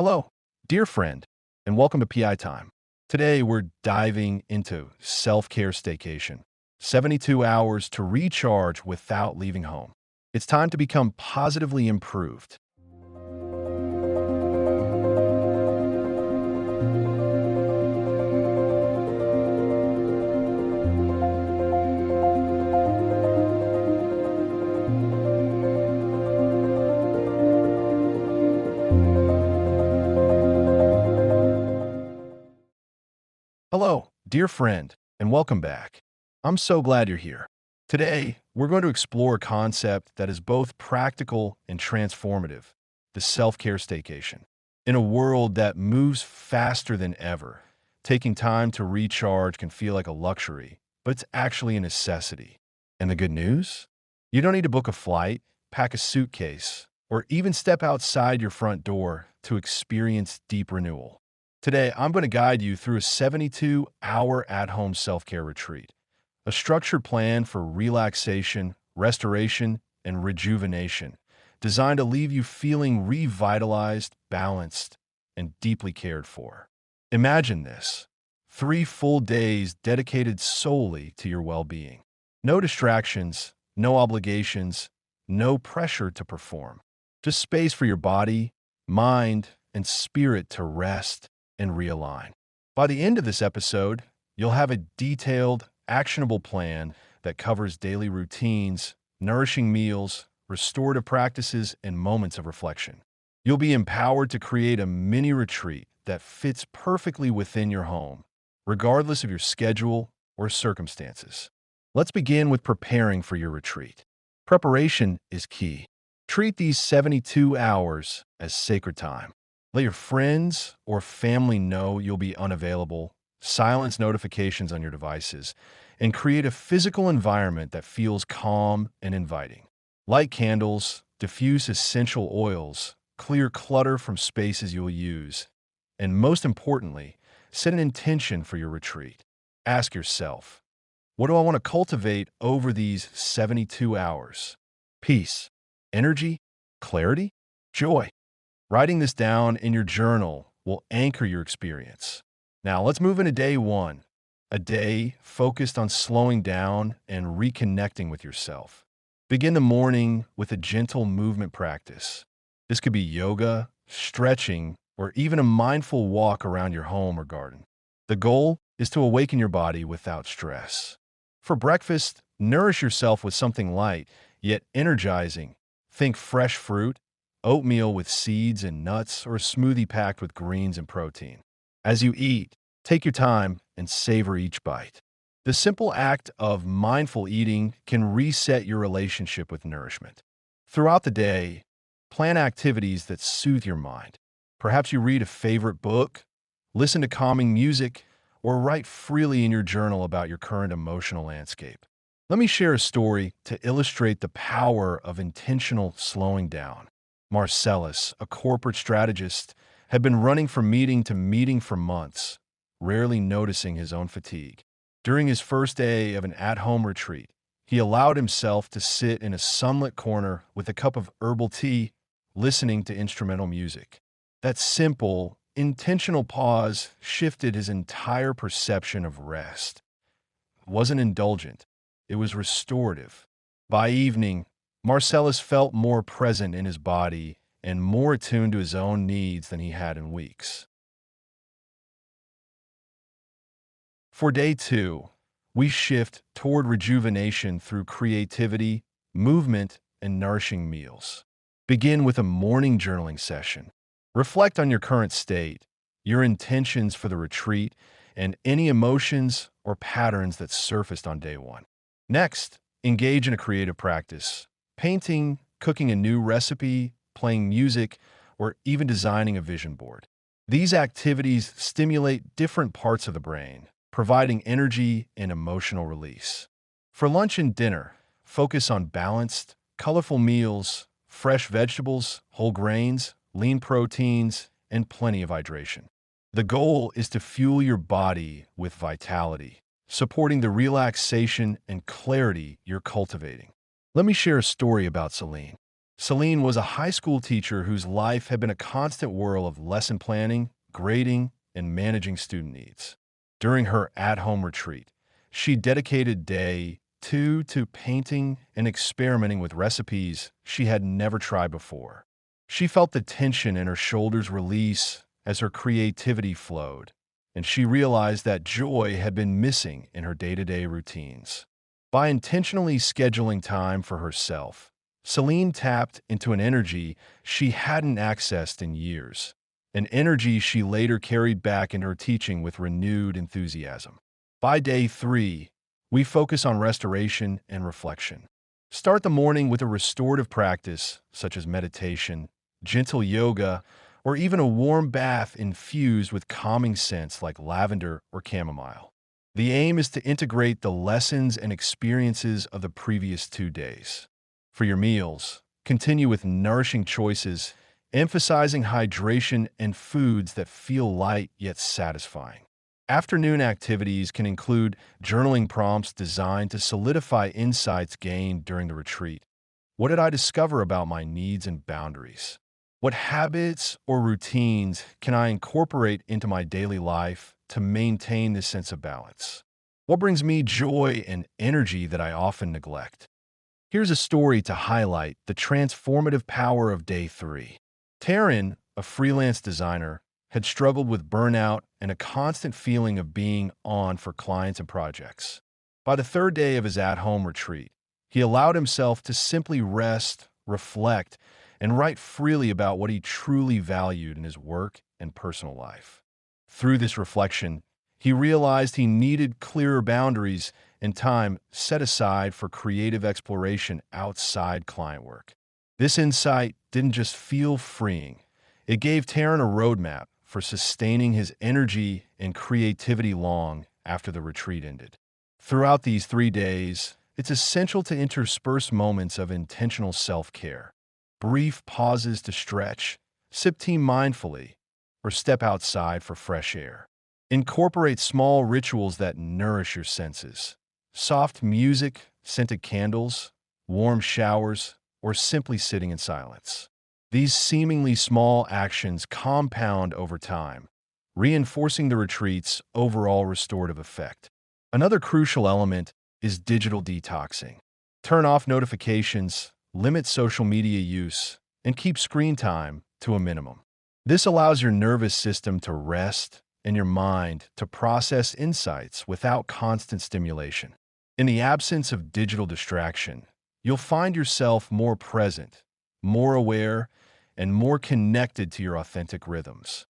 Hello, dear friend, and welcome to PI Time. Today, we're diving into self-care staycation. 72 hours to recharge without leaving home. It's time to become positively improved. Hello, dear friend, and welcome back. I'm so glad you're here. Today, we're going to explore a concept that is both practical and transformative, the self-care staycation. In a world that moves faster than ever, taking time to recharge can feel like a luxury, but it's actually a necessity. And the good news? You don't need to book a flight, pack a suitcase, or even step outside your front door to experience deep renewal. Today, I'm going to guide you through a 72-hour at-home self-care retreat, a structured plan for relaxation, restoration, and rejuvenation, designed to leave you feeling revitalized, balanced, and deeply cared for. Imagine this: 3 full days dedicated solely to your well-being. No distractions, no obligations, no pressure to perform. Just space for your body, mind, and spirit to rest and realign. By the end of this episode, you'll have a detailed, actionable plan that covers daily routines, nourishing meals, restorative practices, and moments of reflection. You'll be empowered to create a mini retreat that fits perfectly within your home, regardless of your schedule or circumstances. Let's begin with preparing for your retreat. Preparation is key. Treat these 72 hours as sacred time. Let your friends or family know you'll be unavailable, silence notifications on your devices, and create a physical environment that feels calm and inviting. Light candles, diffuse essential oils, clear clutter from spaces you'll use, and most importantly, set an intention for your retreat. Ask yourself, what do I want to cultivate over these 72 hours? Peace, energy, clarity, joy. Writing this down in your journal will anchor your experience. Now, let's move into day one, a day focused on slowing down and reconnecting with yourself. Begin the morning with a gentle movement practice. This could be yoga, stretching, or even a mindful walk around your home or garden. The goal is to awaken your body without stress. For breakfast, nourish yourself with something light, yet energizing. Think fresh fruit, oatmeal with seeds and nuts, or a smoothie packed with greens and protein. As you eat, take your time and savor each bite. The simple act of mindful eating can reset your relationship with nourishment. Throughout the day, plan activities that soothe your mind. Perhaps you read a favorite book, listen to calming music, or write freely in your journal about your current emotional landscape. Let me share a story to illustrate the power of intentional slowing down. Marcellus, a corporate strategist, had been running from meeting to meeting for months, rarely noticing his own fatigue. During his first day of an at-home retreat, he allowed himself to sit in a sunlit corner with a cup of herbal tea, listening to instrumental music. That simple, intentional pause shifted his entire perception of rest. It wasn't indulgent, it was restorative. By evening, Marcellus felt more present in his body and more attuned to his own needs than he had in weeks. For day two, we shift toward rejuvenation through creativity, movement, and nourishing meals. Begin with a morning journaling session. Reflect on your current state, your intentions for the retreat, and any emotions or patterns that surfaced on day one. Next, engage in a creative practice: painting, cooking a new recipe, playing music, or even designing a vision board. These activities stimulate different parts of the brain, providing energy and emotional release. For lunch and dinner, focus on balanced, colorful meals, fresh vegetables, whole grains, lean proteins, and plenty of hydration. The goal is to fuel your body with vitality, supporting the relaxation and clarity you're cultivating. Let me share a story about Celine. Celine was a high school teacher whose life had been a constant whirl of lesson planning, grading, and managing student needs. During her at-home retreat, she dedicated day 2 to painting and experimenting with recipes she had never tried before. She felt the tension in her shoulders release as her creativity flowed, and she realized that joy had been missing in her day-to-day routines. By intentionally scheduling time for herself, Celine tapped into an energy she hadn't accessed in years, an energy she later carried back in her teaching with renewed enthusiasm. By day 3, we focus on restoration and reflection. Start the morning with a restorative practice such as meditation, gentle yoga, or even a warm bath infused with calming scents like lavender or chamomile. The aim is to integrate the lessons and experiences of the previous 2 days. For your meals, continue with nourishing choices, emphasizing hydration and foods that feel light yet satisfying. Afternoon activities can include journaling prompts designed to solidify insights gained during the retreat. What did I discover about my needs and boundaries? What habits or routines can I incorporate into my daily life to maintain this sense of balance? What brings me joy and energy that I often neglect? Here's a story to highlight the transformative power of day 3. Taryn, a freelance designer, had struggled with burnout and a constant feeling of being on for clients and projects. By the 3rd day of his at-home retreat, he allowed himself to simply rest, reflect, and write freely about what he truly valued in his work and personal life. Through this reflection, he realized he needed clearer boundaries and time set aside for creative exploration outside client work. This insight didn't just feel freeing, it gave Taryn a roadmap for sustaining his energy and creativity long after the retreat ended. Throughout these 3 days, it's essential to intersperse moments of intentional self-care. Brief pauses to stretch, sip tea mindfully, or step outside for fresh air. Incorporate small rituals that nourish your senses. Soft music, scented candles, warm showers, or simply sitting in silence. These seemingly small actions compound over time, reinforcing the retreat's overall restorative effect. Another crucial element is digital detoxing. Turn off notifications, limit social media use, and keep screen time to a minimum. This allows your nervous system to rest and your mind to process insights without constant stimulation. In the absence of digital distraction, you'll find yourself more present, more aware, and more connected to your authentic rhythms.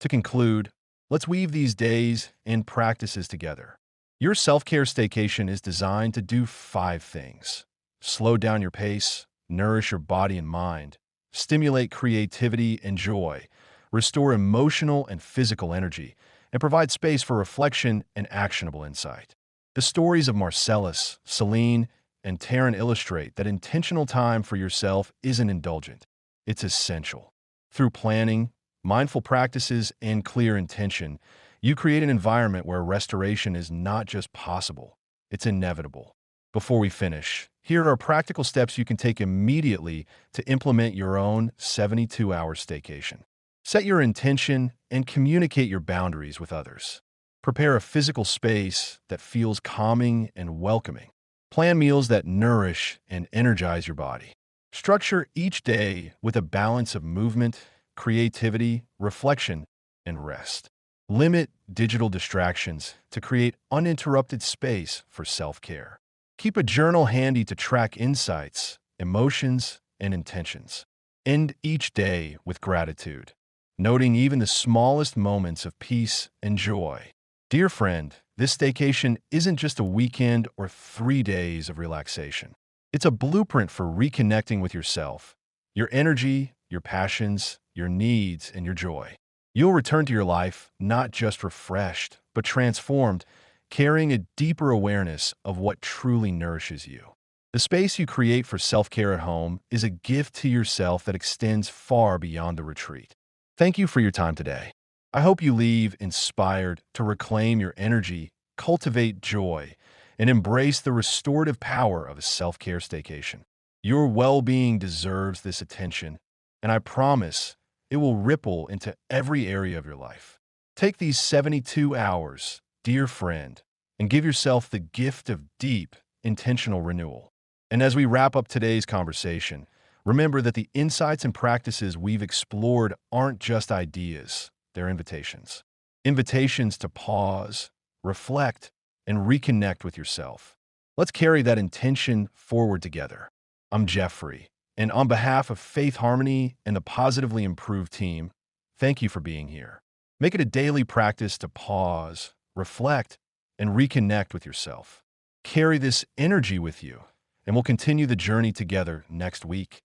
To conclude, let's weave these days and practices together. Your self-care staycation is designed to do 5 things: slow down your pace, nourish your body and mind, stimulate creativity and joy, restore emotional and physical energy, and provide space for reflection and actionable insight. The stories of Marcellus, Celine, and Taryn illustrate that intentional time for yourself isn't indulgent, it's essential. Through planning, mindful practices, and clear intention, you create an environment where restoration is not just possible, it's inevitable. Before we finish, here are practical steps you can take immediately to implement your own 72-hour staycation. Set your intention and communicate your boundaries with others. Prepare a physical space that feels calming and welcoming. Plan meals that nourish and energize your body. Structure each day with a balance of movement, creativity, reflection, and rest. Limit digital distractions to create uninterrupted space for self-care. Keep a journal handy to track insights, emotions, and intentions. End each day with gratitude, noting even the smallest moments of peace and joy. Dear friend, this staycation isn't just a weekend or 3 days of relaxation. It's a blueprint for reconnecting with yourself, your energy, your passions, your needs, and your joy. You'll return to your life not just refreshed, but transformed, carrying a deeper awareness of what truly nourishes you. The space you create for self-care at home is a gift to yourself that extends far beyond the retreat. Thank you for your time today. I hope you leave inspired to reclaim your energy, cultivate joy, and embrace the restorative power of a self-care staycation. Your well-being deserves this attention, and I promise it will ripple into every area of your life. Take these 72 hours, dear friend, and give yourself the gift of deep, intentional renewal. And as we wrap up today's conversation, remember that the insights and practices we've explored aren't just ideas, they're invitations. Invitations to pause, reflect, and reconnect with yourself. Let's carry that intention forward together. I'm Jeffrey, and on behalf of Faith Harmony and the Positively Improved team, thank you for being here. Make it a daily practice to pause, reflect, and reconnect with yourself. Carry this energy with you, and we'll continue the journey together next week.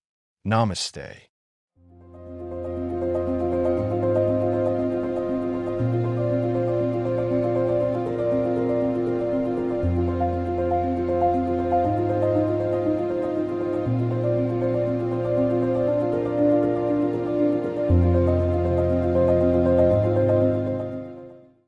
Namaste.